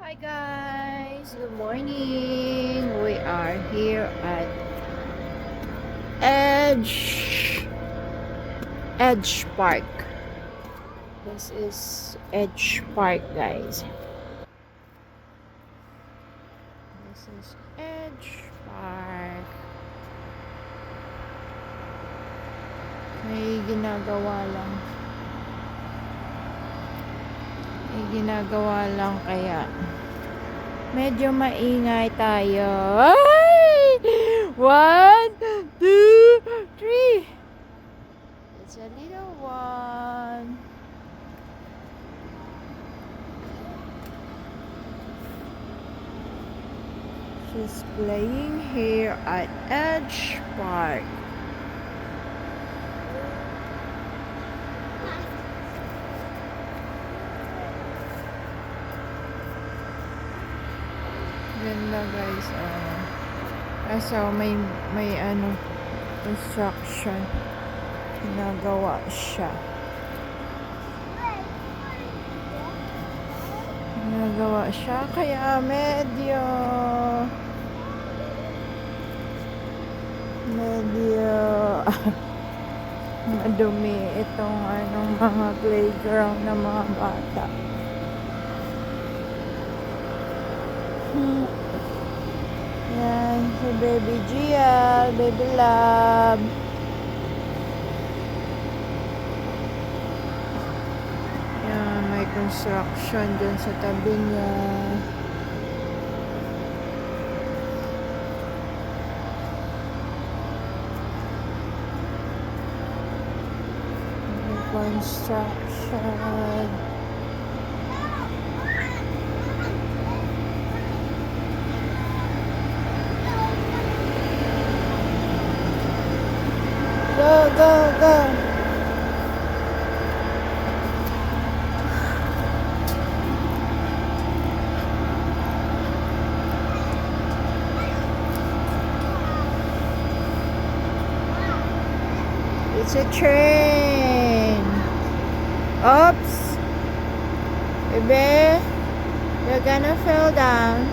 Hi guys, good morning. We are here at Edge Park. This is Edge Park, guys. This is Edge Park. May ginagawa lang. Kaya medyo maingay tayo. Ay! 1, 2, 3. It's a little one. She's playing here at Edge Park. Ganda guys. Kaso may construction. Ginagawa siya. Kaya medyo madumi itong mga playground ng mga bata. Yan, si Baby Gia, Baby Love. Yan, may construction dun sa tabi niya. May construction. Go. It's a train. Oops. Baby, you're gonna fall down.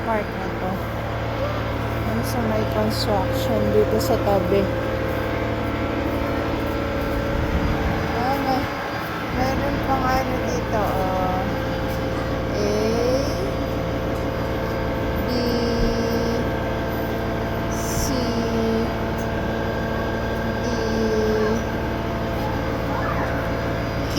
Park na to. Sa may construction dito sa tabi. Meron pang dito. A, B, C, D, E, G,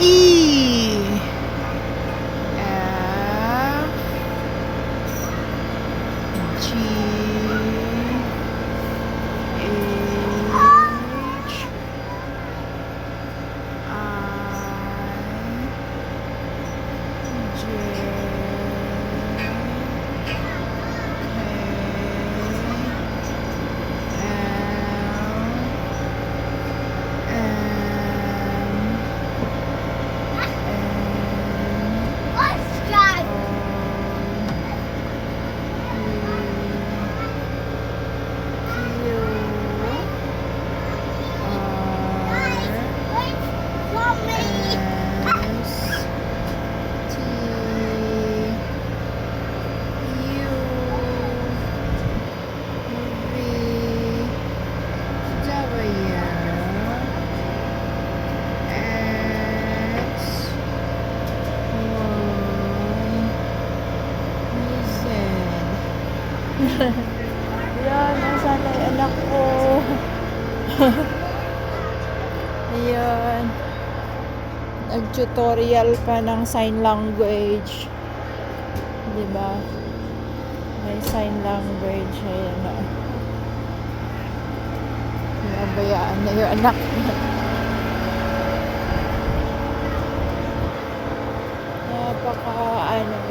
H, I, J, Yan, nasaan na yung anak ko? Ayan. Nag-tutorial pa ng sign language. Diba? May sign language. Ayan na. Nabayaan na yung anak.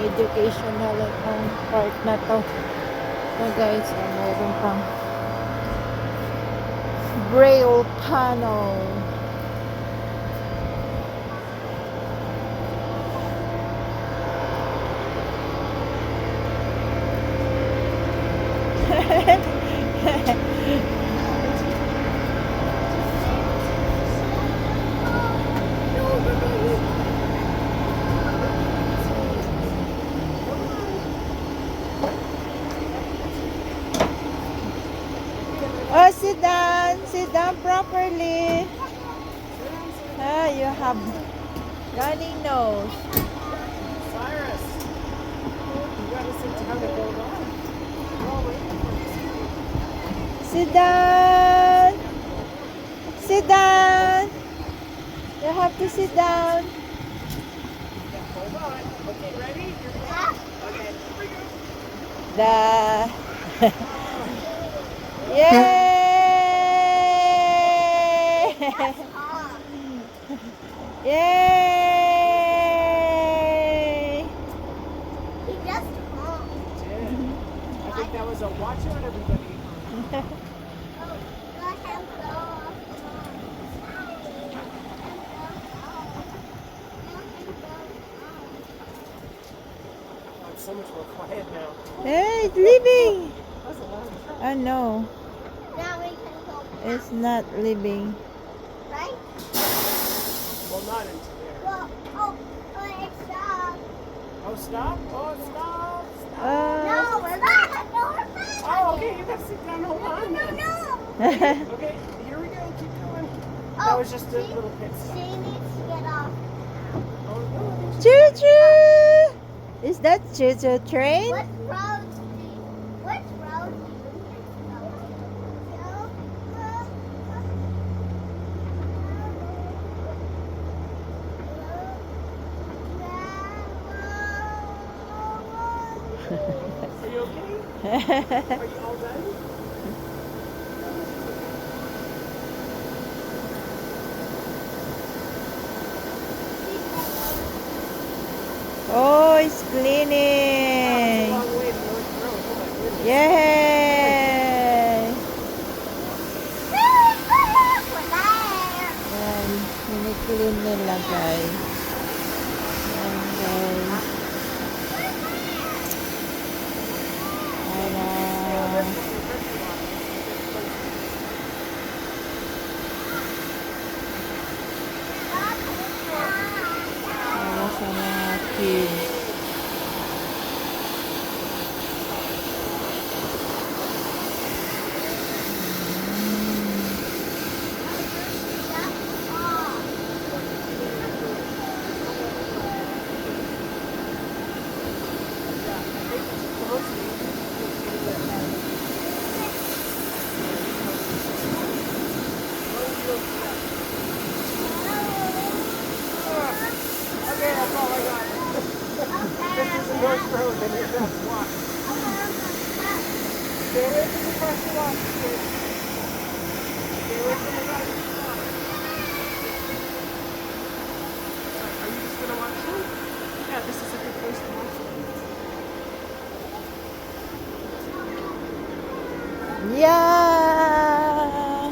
educational ang part na to. So guys, mayroon pang braille panel. Oh, sit down properly. Ah, you have running nose. Cyrus, you gotta sit down and hold on. We're all waiting for you. Sit down. Sit down. You have to sit down. Hold on. Okay, ready? Okay, here we go. The Yay! Yay! He just honked. Did. I think that was a watch out, everybody. Let him go. Oh, it's so much more quiet now. Hey, it's leaving. That's a lot. Oh no, Now we can go it's not leaving. right? Well, not into there. Well, oh, it's Oh, stop. Oh, stop. Stop. No, we're not. No, we're not. Oh, okay, you gotta sit down. Hold on. No. Okay, here we go. Keep going. That was just a little pit stop. She needs to get off. Oh, no. Choo choo! Is that choo choo train? Which road do you? Which road do you Are you okay? Are you all done? Oh, it's Wow, it's a cleaning. long way to North Road. Oh, my goodness. Yay! We're there. Yan, clean nila guys. Yan guys. Para para sa mga kids. Okay, that's all I got. This is a North Road, then you're going to walk. Stay away from the crosswalk, kids. Stay away from the crosswalk. Are you just going to watch them? Yeah, this is a good place to watch them. Yeah!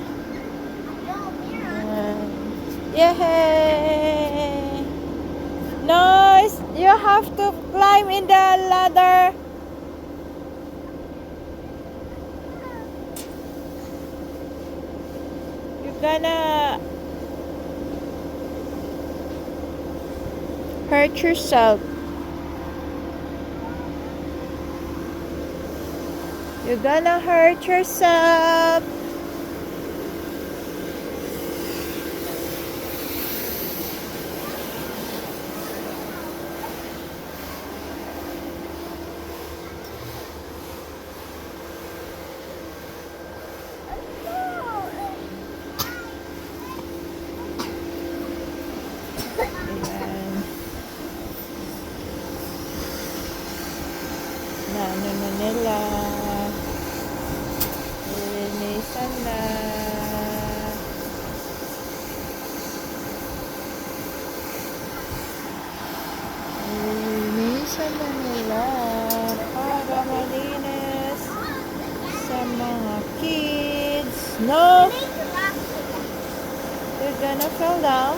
Yay! Nice! You have to climb in the ladder. You're gonna hurt yourself. You're gonna hurt yourself. Ayan. Na ano na nila. Linisan na. Linisan na nila. fell down.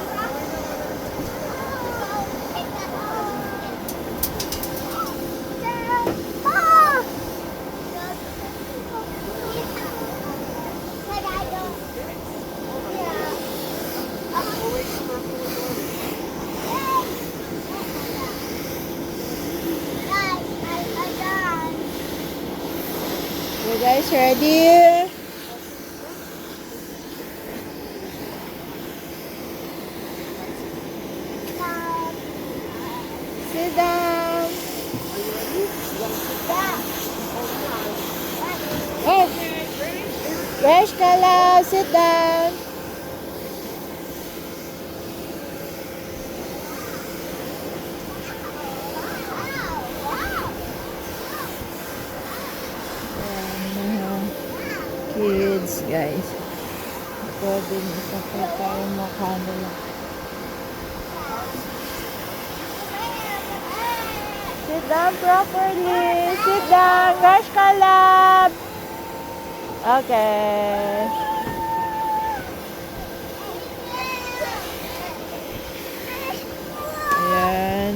You guys ready? Sit down. Oh, fresh color. Sit down. Kids, guys. Pwede ipakita yung mukha nila. Sit down properly. Sit down. Rush Calab. Okay. Ayan.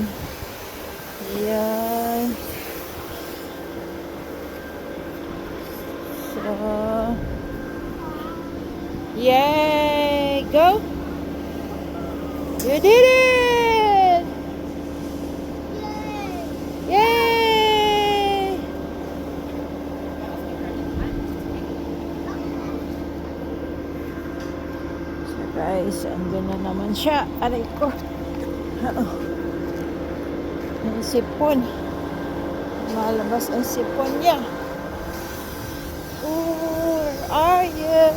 Ayan. So, yay! Go! You did it! Yay! So guys, andun na naman siya. Aray ko. Ang sipon. Malabas ang sipon niya. Where are you?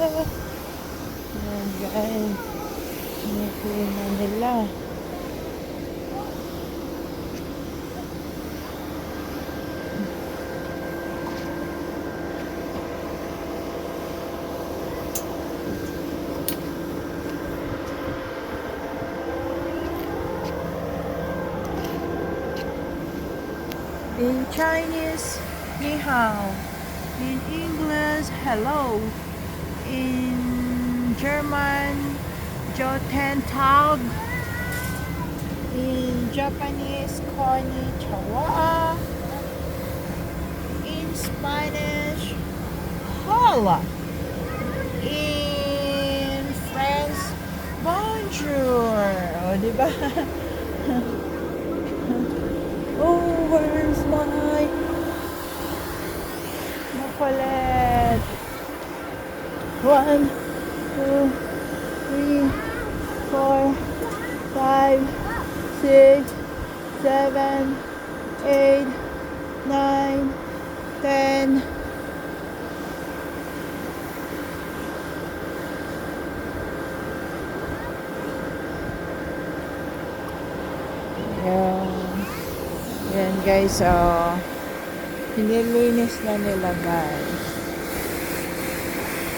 Ayan guys. Sinipin na nila. In Chinese, ni hao. In English, hello. In German, Joten Tag. In Japanese, konnichiwa. In Spanish, hola. In French, bonjour. O, diba? Oh, where's my Colette? 1, 2, 3, 4, 5, 6, 7, 8, 9, 10. Yan guys, hinilinis na nila guys.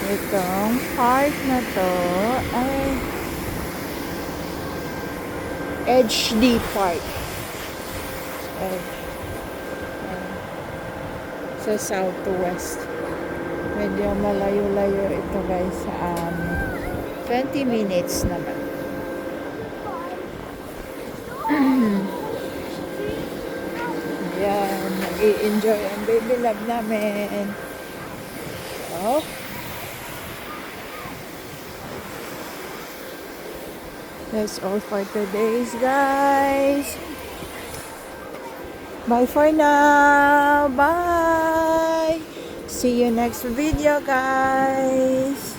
Itong park na to ay HD Park. Sa Southwest. Medyo malayo-layo ito guys sa amin. 20 minutes naman. Yan, nag-i-enjoy ang baby love namin. Oh. That's all for today's guys. Bye for now. Bye. See you next video guys.